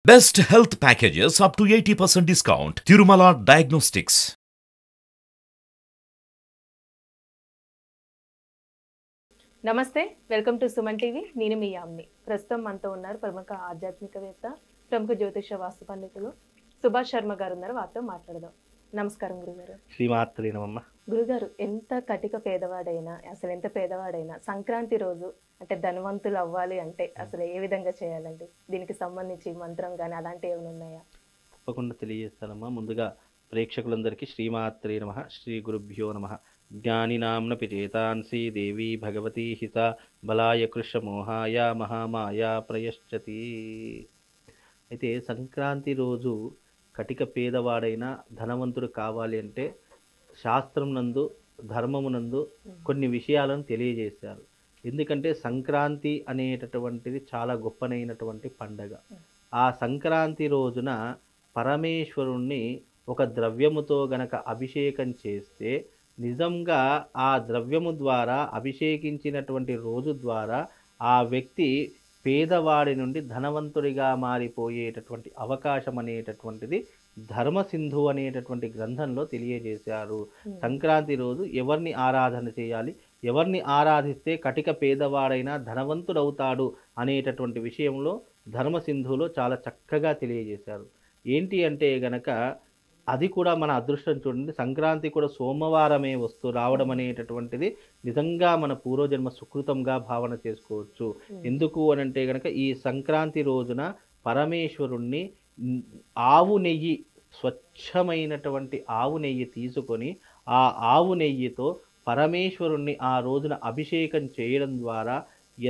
Best health packages up to 80% discount. Tirumala Diagnostics. నమస్తే, welcome to Suman TV. నేను మీ యామ్ని. ప్రస్తుతం మనతో ఉన్నారు ప్రముఖ ఆధ్యాత్మికవేత్త, ప్రముఖ జ్యోతిష వాస్తు పండితులు సుభాష్ శర్మ గారు ఉన్నారు. వారితో మాట్లాడదాం. నమస్కారం గురుగారు. శ్రీమాత్రే నమః. గురుగారు, ఎంత కటిక పేదవాడైనా, అసలు ఎంత పేదవాడైనా సంక్రాంతి రోజు అంటే ధనవంతులు అవ్వాలి అంటే అసలు ఏ విధంగా చేయాలండి? దీనికి సంబంధించి మంత్రం కానీ అలాంటివి ఏమైనా ఉన్నాయా? తప్పకుండా తెలియజేస్తానమ్మా. ముందుగా ప్రేక్షకులందరికీ శ్రీమాత్రే నమః, శ్రీ గురుభ్యో నమః. జ్ఞానినాంన పిచేతాంసి దేవి భగవతి హిత బలాయ కృష్ణమోహాయ మహామాయ ప్రయశ్చతి. అయితే సంక్రాంతి రోజు కటిక పేదవాడైనా ధనవంతుడు కావాలి అంటే శాస్త్రం నందు ధర్మమునందు కొన్ని విషయాలను తెలియజేశారు. ఎందుకంటే సంక్రాంతి అనేటటువంటిది చాలా గొప్పనైనటువంటి పండగ. ఆ సంక్రాంతి రోజున పరమేశ్వరుణ్ణి ఒక ద్రవ్యముతో గనక అభిషేకం చేస్తే నిజంగా ఆ ద్రవ్యము ద్వారా అభిషేకించినటువంటి రోజు ద్వారా ఆ వ్యక్తి పేదవాడి నుండి ధనవంతుడిగా మారిపోయేటటువంటి అవకాశం అనేటటువంటిది ధర్మసింధు అనేటటువంటి గ్రంథంలో తెలియజేశారు. సంక్రాంతి రోజు ఎవరిని ఆరాధన చేయాలి, ఎవరిని ఆరాధిస్తే కటిక పేదవాడైనా ధనవంతుడవుతాడు అనేటటువంటి విషయంలో ధర్మసింధులో చాలా చక్కగా తెలియజేశారు. ఏంటి అంటే గనక అది కూడా మన అదృష్టం. చూడండి, సంక్రాంతి కూడా సోమవారమే రావడం అనేటటువంటిది నిజంగా మన పూర్వజన్మ సుకృతంగా భావన చేసుకోవచ్చు. ఎందుకు అని అంటే గనక ఈ సంక్రాంతి రోజున పరమేశ్వరుణ్ణి ఆవు నెయ్యి, స్వచ్ఛమైనటువంటి ఆవు నెయ్యి తీసుకొని ఆ ఆవు నెయ్యితో పరమేశ్వరుణ్ణి ఆ రోజున అభిషేకం చేయడం ద్వారా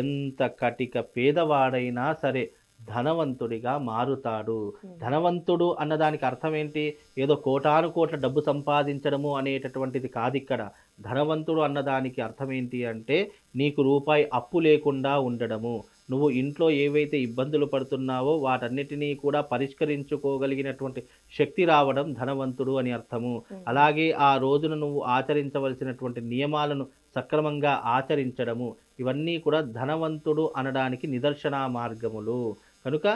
ఎంత కటిక పేదవాడైనా సరే ధనవంతుడిగా మారుతాడు. ధనవంతుడు అన్నదానికి అర్థం ఏంటి? ఏదో కోటాను కోట్ల డబ్బు సంపాదించడము అనేటటువంటిది కాదు. ఇక్కడ ధనవంతుడు అన్నదానికి అర్థం ఏంటి అంటే నీకు రూపాయి అప్పు లేకుండా ఉండడము, నువ్వు ఇంట్లో ఏవైతే ఇబ్బందులు పడుతున్నావో వాటన్నిటినీ కూడా పరిష్కరించుకోగలిగినటువంటి శక్తి రావడం ధనవంతుడు అని అర్థము. అలాగే ఆ రోజున నువ్వు ఆచరించవలసినటువంటి నియమాలను సక్రమంగా ఆచరించడము, ఇవన్నీ కూడా ధనవంతుడు అనడానికి నిదర్శన మార్గములు. కనుక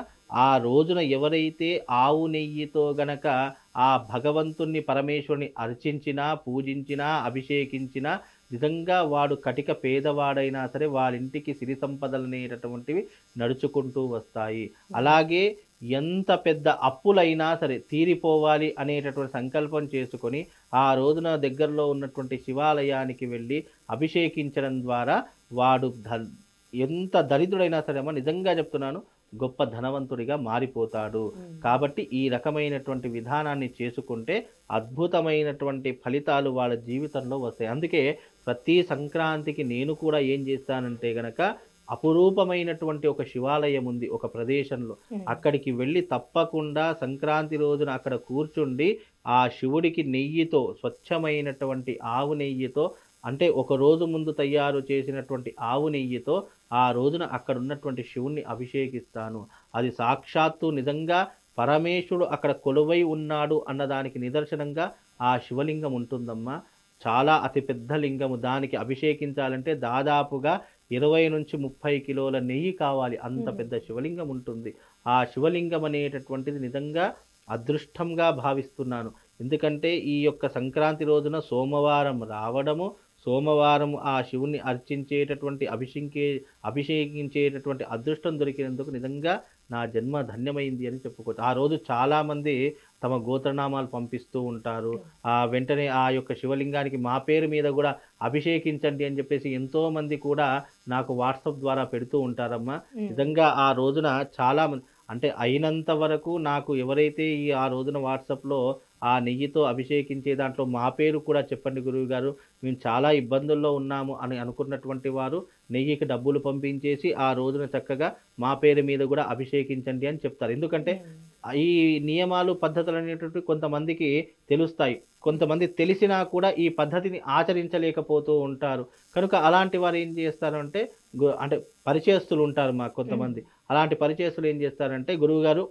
ఆ రోజున ఎవరైతే ఆవు నెయ్యితో గనక ఆ భగవంతుణ్ణి పరమేశ్వరుని అర్చించినా, పూజించినా, అభిషేకించినా నిజంగా వాడు కటిక పేదవాడైనా సరే వారింటికి సిరి సంపదలు అనేటటువంటివి నడుచుకుంటూ వస్తాయి. అలాగే ఎంత పెద్ద అప్పులైనా సరే తీరిపోవాలి అనేటటువంటి సంకల్పం చేసుకొని ఆ రోజున దగ్గరలో ఉన్నటువంటి శివాలయానికి వెళ్ళి అభిషేకించడం ద్వారా వాడు ఎంత దరిద్రుడైనా సరే అమ్మ, నిజంగా చెప్తున్నాను, గొప్ప ధనవంతుడిగా మారిపోతాడు. కాబట్టి ఈ రకమైనటువంటి విధానాన్ని చేసుకుంటే అద్భుతమైనటువంటి ఫలితాలు వాళ్ళ జీవితంలో వస్తాయి. అందుకే ప్రతి సంక్రాంతికి నేను కూడా ఏం చేస్తానంటే గనక అపురూపమైనటువంటి ఒక శివాలయం ఉంది ఒక ప్రదేశంలో, అక్కడికి వెళ్ళి తప్పకుండా సంక్రాంతి రోజున అక్కడ కూర్చుండి ఆ శివుడికి నెయ్యితో, స్వచ్ఛమైనటువంటి ఆవు నెయ్యితో, అంటే ఒక రోజు ముందు తయారు చేసినటువంటి ఆవు నెయ్యితో ఆ రోజున అక్కడ ఉన్నటువంటి శివుణ్ణి అభిషేకిస్తాను. అది సాక్షాత్తు నిజంగా పరమేశ్వరుడు అక్కడ కొలువై ఉన్నాడు అన్నదానికి నిదర్శనంగా ఆ శివలింగం ఉంటుందమ్మా. చాలా అతిపెద్ద లింగము. దానికి అభిషేకించాలంటే దాదాపుగా 20 నుంచి 30 కిలోల నెయ్యి కావాలి. అంత పెద్ద శివలింగం ఉంటుంది. ఆ శివలింగం అనేటటువంటిది నిజంగా అదృష్టంగా భావిస్తున్నాను. ఎందుకంటే ఈ యొక్క సంక్రాంతి రోజున సోమవారం రావడము, సోమవారం ఆ శివుణ్ణి అర్చించేటటువంటి అభిషేకించేటటువంటి అదృష్టం దొరికినందుకు నిజంగా నా జన్మ ధన్యమైంది అని చెప్పుకోవచ్చు. ఆ రోజు చాలామంది తమ గోత్రనామాలు పంపిస్తూ ఉంటారు. వెంటనే ఆ యొక్క శివలింగానికి మా పేరు మీద కూడా అభిషేకించండి అని చెప్పేసి ఎంతోమంది కూడా నాకు వాట్సాప్ ద్వారా పెడుతూ ఉంటారమ్మా. నిజంగా ఆ రోజున చాలామంది, అంటే అయినంత వరకు నాకు ఎవరైతే ఆ రోజున వాట్సాప్లో ఆ నెయ్యితో అభిషేకించే దాంట్లో మా పేరు కూడా చెప్పండి గురువు గారు, మేము చాలా ఇబ్బందుల్లో ఉన్నాము అని అనుకున్నటువంటి వారు నెయ్యికి డబ్బులు పంపించేసి ఆ రోజున చక్కగా మా పేరు మీద కూడా అభిషేకించండి అని చెప్తారు. ఎందుకంటే ఈ నియమాలు, పద్ధతులు అనేటువంటివి కొంతమందికి తెలుస్తాయి, కొంతమంది తెలిసినా కూడా ఈ పద్ధతిని ఆచరించలేకపోతూ ఉంటారు. కనుక అలాంటి వారు ఏం చేస్తారంటే అంటే పరిచయస్తులు ఉంటారు మాకు కొంతమంది. అలాంటి పరిచయస్తులు ఏం చేస్తారంటే, గురువుగారు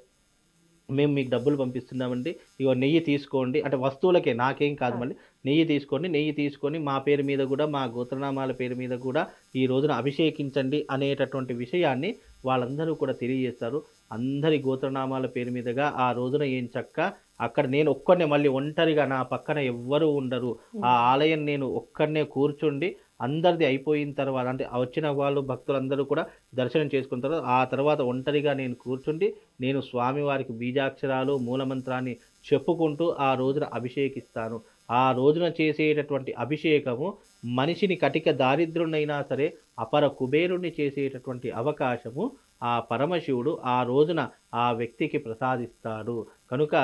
మేము మీకు డబ్బులు పంపిస్తున్నామండి, ఇగో నెయ్యి తీసుకోండి, అంటే వస్తువులకే, నాకేం కాదు, మళ్ళీ నెయ్యి తీసుకోండి, నెయ్యి తీసుకొని మా పేరు మీద కూడా, మా గోత్రనామాల పేరు మీద కూడా ఈ రోజున అభిషేకించండి అనేటటువంటి విషయాన్ని వాళ్ళందరూ కూడా తెలియజేస్తారు. అందరి గోత్రనామాల పేరు మీదుగా ఆ రోజున ఏం చక్క అక్కడ నేను ఒక్కనే మళ్ళీ ఒంటరిగా నా పక్కన ఎవ్వరూ ఉండరు. ఆ ఆలయం నేను ఒక్కనే కూర్చుండి అందరిది అయిపోయిన తర్వాత అంటే వచ్చిన వాళ్ళు భక్తులందరూ కూడా దర్శనం చేసుకున్న తర్వాత ఆ తర్వాత ఒంటరిగా నేను కూర్చుండి నేను స్వామివారికి బీజాక్షరాలు మూలమంత్రాన్ని చెప్పుకుంటూ ఆ రోజున అభిషేకిస్తాను. ఆ రోజున చేసేటటువంటి అభిషేకము మనిషిని కటిక దారిద్రునైనా సరే అపర కుబేరుణ్ణి చేసేటటువంటి అవకాశము ఆ పరమశివుడు ఆ రోజున ఆ వ్యక్తికి ప్రసాదిస్తాడు. కనుక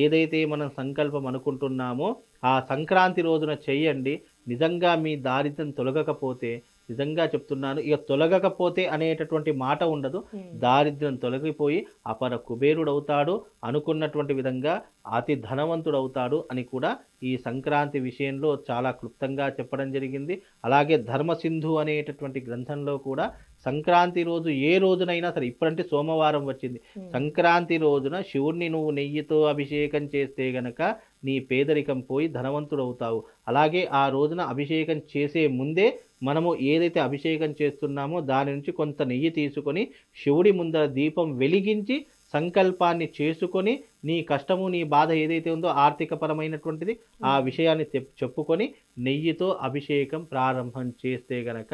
ఏదైతే మనం సంకల్పం అనుకుంటున్నామో ఆ సంక్రాంతి రోజున చెయ్యండి. నిజంగా మీ దారిద్ర్యం తొలగకపోతే నిజంగా చెప్తున్నాను, ఇక తొలగకపోతే అనేటటువంటి మాట ఉండదు. దారిద్ర్యం తొలగిపోయి అపర కుబేరుడవుతాడు, అనుకున్నటువంటి విధంగా అతి ధనవంతుడవుతాడు అని కూడా ఈ సంక్రాంతి విషయంలో చాలా క్లుప్తంగా చెప్పడం జరిగింది. అలాగే ధర్మసింధు అనేటటువంటి గ్రంథంలో కూడా సంక్రాంతి రోజు ఏ రోజునైనా సరే, ఇప్పుడంటే సోమవారం వచ్చింది, సంక్రాంతి రోజున శివుణ్ణి నువ్వు నెయ్యితో అభిషేకం చేస్తే గనక నీ పేదరికం పోయి ధనవంతుడవుతావు. అలాగే ఆ రోజున అభిషేకం చేసే ముందే మనము ఏదైతే అభిషేకం చేస్తున్నామో దాని నుంచి కొంత నెయ్యి తీసుకొని శివుడి ముందర దీపం వెలిగించి సంకల్పాన్ని చేసుకొని నీ కష్టము నీ బాధ ఏదైతే ఉందో ఆర్థికపరమైనటువంటిది ఆ విషయాన్ని చెప్పుకొని నెయ్యితో అభిషేకం ప్రారంభం చేస్తే గనక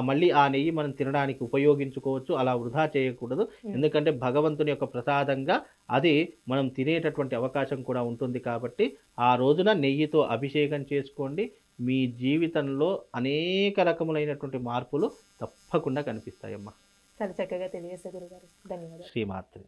మళ్ళీ ఆ నెయ్యి మనం తినడానికి ఉపయోగించుకోవచ్చు. అలా వృధా చేయకూడదు. ఎందుకంటే భగవంతుని యొక్క ప్రసాదంగా అది మనం తినేటటువంటి అవకాశం కూడా ఉంటుంది. కాబట్టి ఆ రోజున నెయ్యితో అభిషేకం చేసుకోండి. మీ జీవితంలో అనేక రకములైనటువంటి మార్పులు తప్పకుండా కనిపిస్తాయమ్మా. చాలా చక్కగా తెలియజేశారు గురుగారు. ధన్యవాదాలు. శ్రీమాత్రే.